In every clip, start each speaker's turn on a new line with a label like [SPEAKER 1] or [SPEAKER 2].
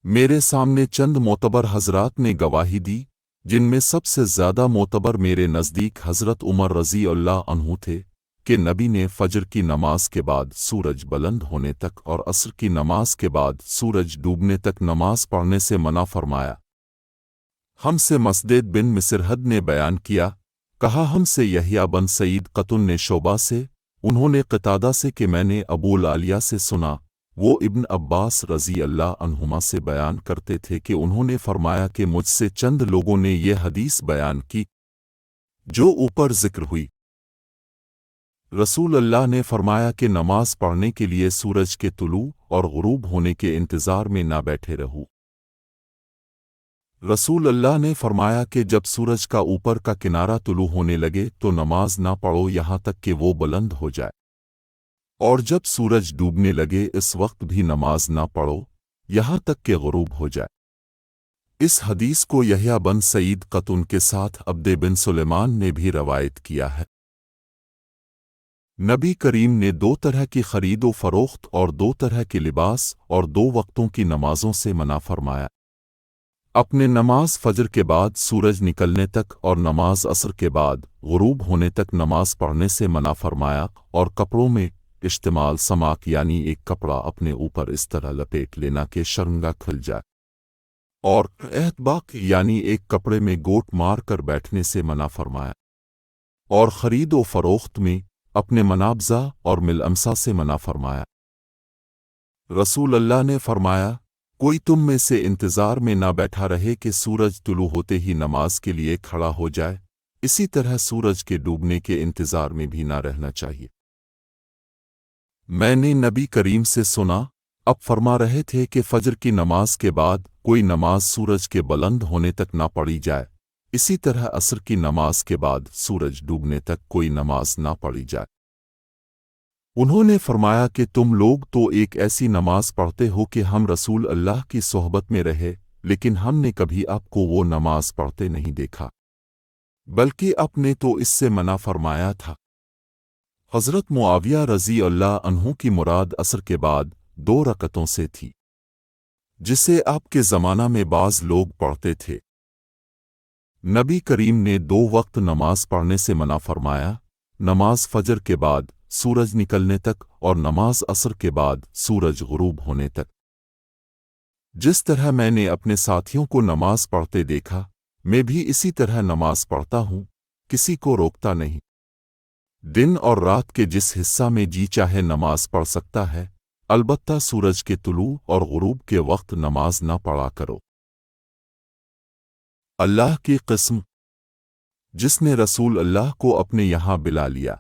[SPEAKER 1] میرے سامنے چند معتبر حضرات نے گواہی دی، جن میں سب سے زیادہ معتبر میرے نزدیک حضرت عمر رضی اللہ عنہ تھے کہ نبی نے فجر کی نماز کے بعد سورج بلند ہونے تک اور عصر کی نماز کے بعد سورج ڈوبنے تک نماز پڑھنے سے منع فرمایا۔ ہم سے مسدد بن مسرہد نے بیان کیا، کہا ہم سے یحییٰ بن سعید قطن نے شعبہ سے، انہوں نے قتادہ سے کہ میں نے ابو العالیہ سے سنا، وہ ابن عباس رضی اللہ عنہما سے بیان کرتے تھے کہ انہوں نے فرمایا کہ مجھ سے چند لوگوں نے یہ حدیث بیان کی جو اوپر ذکر ہوئی۔ رسول اللہ نے فرمایا کہ نماز پڑھنے کے لیے سورج کے طلوع اور غروب ہونے کے انتظار میں نہ بیٹھے رہو۔ رسول اللہ نے فرمایا کہ جب سورج کا اوپر کا کنارہ طلوع ہونے لگے تو نماز نہ پڑھو یہاں تک کہ وہ بلند ہو جائے، اور جب سورج ڈوبنے لگے اس وقت بھی نماز نہ پڑھو یہاں تک کہ غروب ہو جائے۔ اس حدیث کو یحییٰ بن سعید قطن کے ساتھ عبد بن سلیمان نے بھی روایت کیا ہے۔ نبی کریم نے دو طرح کی خرید و فروخت اور دو طرح کے لباس اور دو وقتوں کی نمازوں سے منع فرمایا۔ اپنے نماز فجر کے بعد سورج نکلنے تک اور نماز عصر کے بعد غروب ہونے تک نماز پڑھنے سے منع فرمایا، اور کپڑوں میں اشتمال سماک یعنی ایک کپڑا اپنے اوپر اس طرح لپیٹ لینا کہ شرمگاہ کھل جائے، اور احتباق یعنی ایک کپڑے میں گوٹ مار کر بیٹھنے سے منع فرمایا، اور خرید و فروخت میں اپنے منابزہ اور ملامسہ سے منع فرمایا۔ رسول اللہ نے فرمایا، کوئی تم میں سے انتظار میں نہ بیٹھا رہے کہ سورج طلوع ہوتے ہی نماز کے لیے کھڑا ہو جائے، اسی طرح سورج کے ڈوبنے کے انتظار میں بھی نہ رہنا چاہیے۔ میں نے نبی کریم سے سنا، اب فرما رہے تھے کہ فجر کی نماز کے بعد کوئی نماز سورج کے بلند ہونے تک نہ پڑھی جائے، اسی طرح عصر کی نماز کے بعد سورج ڈوبنے تک کوئی نماز نہ پڑھی جائے۔ انہوں نے فرمایا کہ تم لوگ تو ایک ایسی نماز پڑھتے ہو کہ ہم رسول اللہ کی صحبت میں رہے لیکن ہم نے کبھی آپ کو وہ نماز پڑھتے نہیں دیکھا، بلکہ آپ نے تو اس سے منع فرمایا تھا۔ حضرت معاویہ رضی اللہ عنہ کی مراد عصر کے بعد 2 رکعتوں سے تھی، جسے آپ کے زمانہ میں بعض لوگ پڑھتے تھے۔ نبی کریم نے 2 وقت نماز پڑھنے سے منع فرمایا، نماز فجر کے بعد سورج نکلنے تک اور نماز عصر کے بعد سورج غروب ہونے تک۔ جس طرح میں نے اپنے ساتھیوں کو نماز پڑھتے دیکھا، میں بھی اسی طرح نماز پڑھتا ہوں، کسی کو روکتا نہیں۔ دن اور رات کے جس حصہ میں جی چاہے نماز پڑھ سکتا ہے، البتہ سورج کے طلوع اور غروب کے وقت نماز نہ پڑھا کرو۔ اللہ کی قسم، جس نے رسول اللہ کو اپنے یہاں بلا لیا،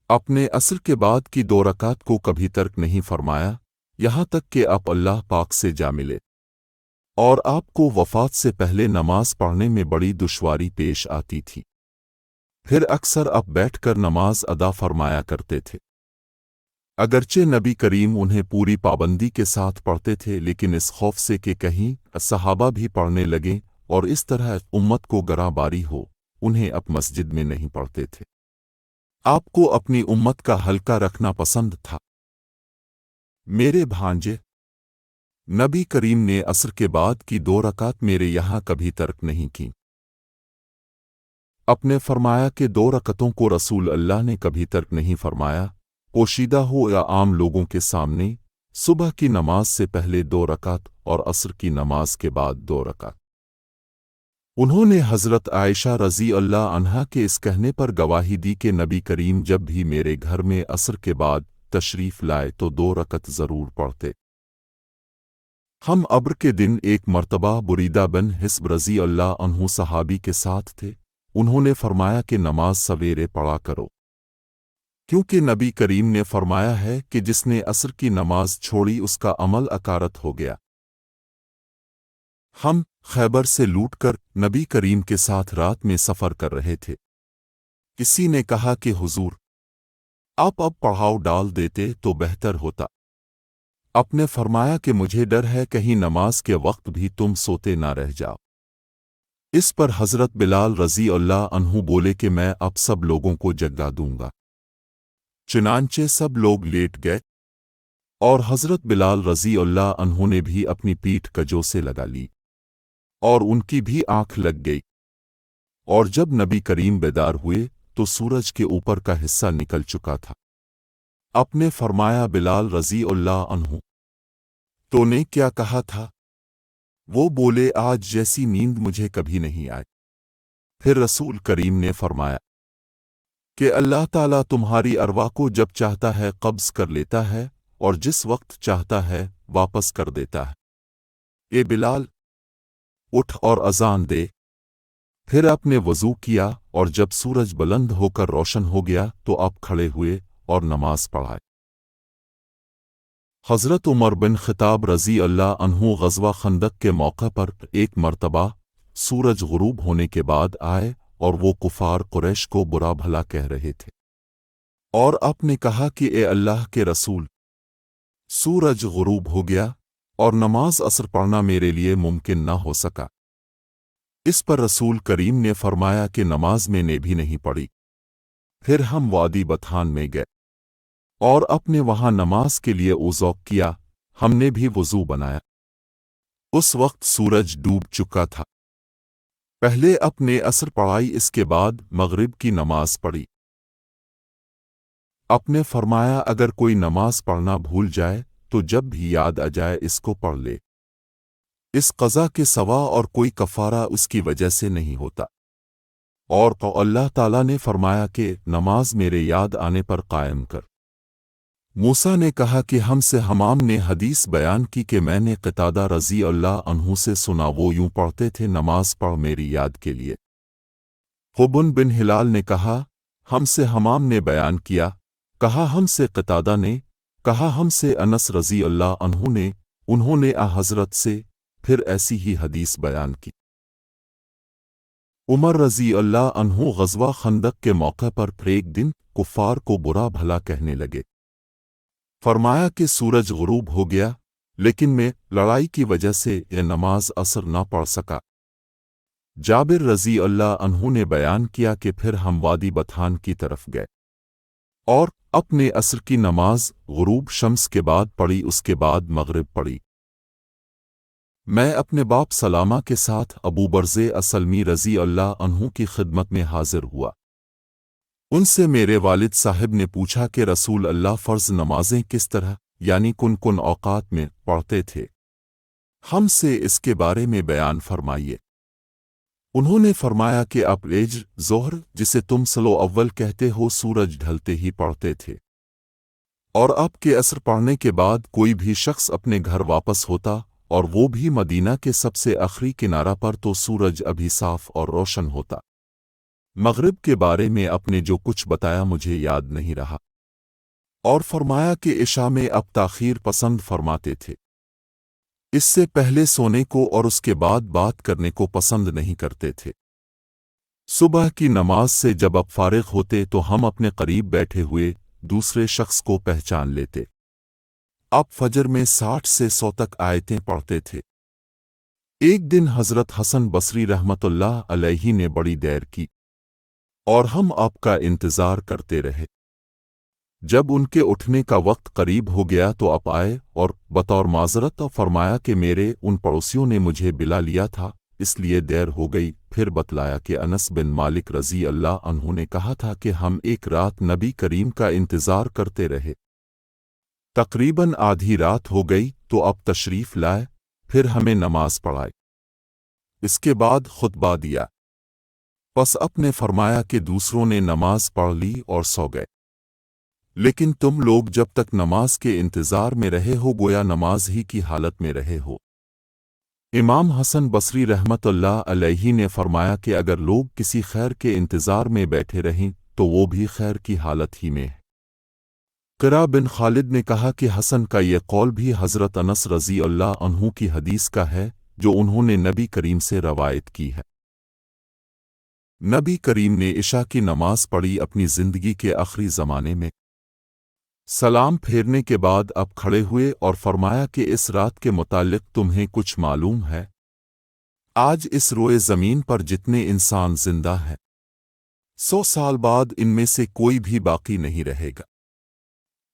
[SPEAKER 1] اپنے عصر کے بعد کی 2 رکعت کو کبھی ترک نہیں فرمایا، یہاں تک کہ آپ اللہ پاک سے جا ملے، اور آپ کو وفات سے پہلے نماز پڑھنے میں بڑی دشواری پیش آتی تھی، پھر اکثر آپ بیٹھ کر نماز ادا فرمایا کرتے تھے۔ اگرچہ نبی کریم انہیں پوری پابندی کے ساتھ پڑھتے تھے، لیکن اس خوف سے کہ کہیں صحابہ بھی پڑھنے لگیں اور اس طرح امت کو گراں باری ہو، انہیں اب مسجد میں نہیں پڑھتے تھے۔ آپ کو اپنی امت کا حلقہ رکھنا پسند تھا۔ میرے بھانجے، نبی کریم نے عصر کے بعد کی 2 رکعت میرے یہاں کبھی ترک نہیں کی۔ اپنے فرمایا کہ 2 رکعتوں کو رسول اللہ نے کبھی ترک نہیں فرمایا، پوشیدہ ہو یا عام لوگوں کے سامنے، صبح کی نماز سے پہلے 2 رکعت اور عصر کی نماز کے بعد 2 رکعت۔ انہوں نے حضرت عائشہ رضی اللہ عنہا کے اس کہنے پر گواہی دی کہ نبی کریم جب بھی میرے گھر میں عصر کے بعد تشریف لائے تو 2 رکعت ضرور پڑھتے۔ ہم ابر کے دن ایک مرتبہ بریدہ بن حصب رضی اللہ عنہ صحابی کے ساتھ تھے، انہوں نے فرمایا کہ نماز سویرے پڑھا کرو، کیونکہ نبی کریم نے فرمایا ہے کہ جس نے عصر کی نماز چھوڑی اس کا عمل اکارت ہو گیا۔ ہم خیبر سے لوٹ کر نبی کریم کے ساتھ رات میں سفر کر رہے تھے۔ کسی نے کہا کہ حضور، آپ اب پڑھاؤ ڈال دیتے تو بہتر ہوتا۔ آپ نے فرمایا کہ مجھے ڈر ہے کہیں نماز کے وقت بھی تم سوتے نہ رہ جاؤ۔ اس پر حضرت بلال رضی اللہ عنہ بولے کہ میں اب سب لوگوں کو جگا دوں گا۔ چنانچہ سب لوگ لیٹ گئے اور حضرت بلال رضی اللہ عنہ نے بھی اپنی پیٹھ کجو سے لگا لی اور ان کی بھی آنکھ لگ گئی، اور جب نبی کریم بیدار ہوئے تو سورج کے اوپر کا حصہ نکل چکا تھا۔ آپ نے فرمایا، بلال رضی اللہ عنہ، تو نے کیا کہا تھا؟ وہ بولے، آج جیسی نیند مجھے کبھی نہیں آئی۔ پھر رسول کریم نے فرمایا کہ اللہ تعالیٰ تمہاری ارواح کو جب چاہتا ہے قبض کر لیتا ہے اور جس وقت چاہتا ہے واپس کر دیتا ہے۔ اے بلال، اٹھ اور اذان دے۔ پھر آپ نے وضو کیا، اور جب سورج بلند ہو کر روشن ہو گیا تو آپ کھڑے ہوئے اور نماز پڑھائے۔ حضرت عمر بن خطاب رضی اللہ عنہ غزوہ خندق کے موقع پر ایک مرتبہ سورج غروب ہونے کے بعد آئے اور وہ کفار قریش کو برا بھلا کہہ رہے تھے، اور آپ نے کہا کہ اے اللہ کے رسول، سورج غروب ہو گیا اور نماز عصر پڑھنا میرے لیے ممکن نہ ہو سکا۔ اس پر رسول کریم نے فرمایا کہ نماز میں نے بھی نہیں پڑھی۔ پھر ہم وادی بطحان میں گئے اور اپنے وہاں نماز کے لیے وضو کیا، ہم نے بھی وضو بنایا۔ اس وقت سورج ڈوب چکا تھا۔ پہلے اپنے عصر پڑھائی، اس کے بعد مغرب کی نماز پڑھی۔ آپ نے فرمایا، اگر کوئی نماز پڑھنا بھول جائے تو جب بھی یاد آ جائے اس کو پڑھ لے، اس قضا کے سوا اور کوئی کفارہ اس کی وجہ سے نہیں ہوتا۔ اور تو اللہ تعالیٰ نے فرمایا کہ نماز میرے یاد آنے پر قائم کر۔ موسیٰ نے کہا کہ ہم سے حمام نے حدیث بیان کی کہ میں نے قتادہ رضی اللہ عنہ سے سنا، وہ یوں پڑھتے تھے، نماز پڑھ میری یاد کے لیے۔ خبن بن ہلال نے کہا، ہم سے حمام نے بیان کیا، کہا ہم سے قتادہ نے، کہا ہم سے انس رضی اللہ عنہ نے، انہوں نے حضرت سے، پھر ایسی ہی حدیث بیان کی۔ عمر رضی اللہ عنہ غزوہ خندق کے موقع پر ایک دن کفار کو برا بھلا کہنے لگے۔ فرمایا کہ سورج غروب ہو گیا، لیکن میں لڑائی کی وجہ سے یہ نماز عصر نہ پڑھ سکا۔ جابر رضی اللہ عنہ نے بیان کیا کہ پھر ہم وادی بطحان کی طرف گئے اور اپنے عصر کی نماز غروب شمس کے بعد پڑھی، اس کے بعد مغرب پڑھی۔ میں اپنے باپ سلامہ کے ساتھ ابو برزے اسلمی رضی اللہ عنہ کی خدمت میں حاضر ہوا۔ ان سے میرے والد صاحب نے پوچھا کہ رسول اللہ فرض نمازیں کس طرح، یعنی کن کن اوقات میں پڑھتے تھے؟ ہم سے اس کے بارے میں بیان فرمائیے۔ انہوں نے فرمایا کہ آپ ظہر، جسے تم صلو اول کہتے ہو، سورج ڈھلتے ہی پڑھتے تھے، اور آپ کے عصر پڑھنے کے بعد کوئی بھی شخص اپنے گھر واپس ہوتا، اور وہ بھی مدینہ کے سب سے آخری کنارہ پر، تو سورج ابھی صاف اور روشن ہوتا۔ مغرب کے بارے میں آپ نے جو کچھ بتایا مجھے یاد نہیں رہا، اور فرمایا کہ عشاء میں آپ تاخیر پسند فرماتے تھے، اس سے پہلے سونے کو اور اس کے بعد بات کرنے کو پسند نہیں کرتے تھے۔ صبح کی نماز سے جب آپ فارغ ہوتے تو ہم اپنے قریب بیٹھے ہوئے دوسرے شخص کو پہچان لیتے۔ آپ فجر میں 60 سے 100 تک آیتیں پڑھتے تھے۔ ایک دن حضرت حسن بصری رحمت اللہ علیہ نے بڑی دیر کی، اور ہم آپ کا انتظار کرتے رہے۔ جب ان کے اٹھنے کا وقت قریب ہو گیا تو آپ آئے اور بطور معذرت فرمایا کہ میرے ان پڑوسیوں نے مجھے بلا لیا تھا، اس لیے دیر ہو گئی۔ پھر بتلایا کہ انس بن مالک رضی اللہ عنہ نے کہا تھا کہ ہم ایک رات نبی کریم کا انتظار کرتے رہے، تقریباً آدھی رات ہو گئی تو آپ تشریف لائے، پھر ہمیں نماز پڑھائی، اس کے بعد خطبہ دیا۔ پس آپ نے فرمایا کہ دوسروں نے نماز پڑھ لی اور سو گئے، لیکن تم لوگ جب تک نماز کے انتظار میں رہے ہو گویا نماز ہی کی حالت میں رہے ہو۔ امام حسن بصری رحمت اللہ علیہ نے فرمایا کہ اگر لوگ کسی خیر کے انتظار میں بیٹھے رہیں تو وہ بھی خیر کی حالت ہی میں ہے۔ قرہ بن خالد نے کہا کہ حسن کا یہ قول بھی حضرت انس رضی اللہ عنہ کی حدیث کا ہے جو انہوں نے نبی کریم سے روایت کی ہے۔ نبی کریم نے عشاء کی نماز پڑھی اپنی زندگی کے آخری زمانے میں۔ سلام پھیرنے کے بعد اب کھڑے ہوئے اور فرمایا کہ اس رات کے متعلق تمہیں کچھ معلوم ہے؟ آج اس روئے زمین پر جتنے انسان زندہ ہیں، 100 سال بعد ان میں سے کوئی بھی باقی نہیں رہے گا۔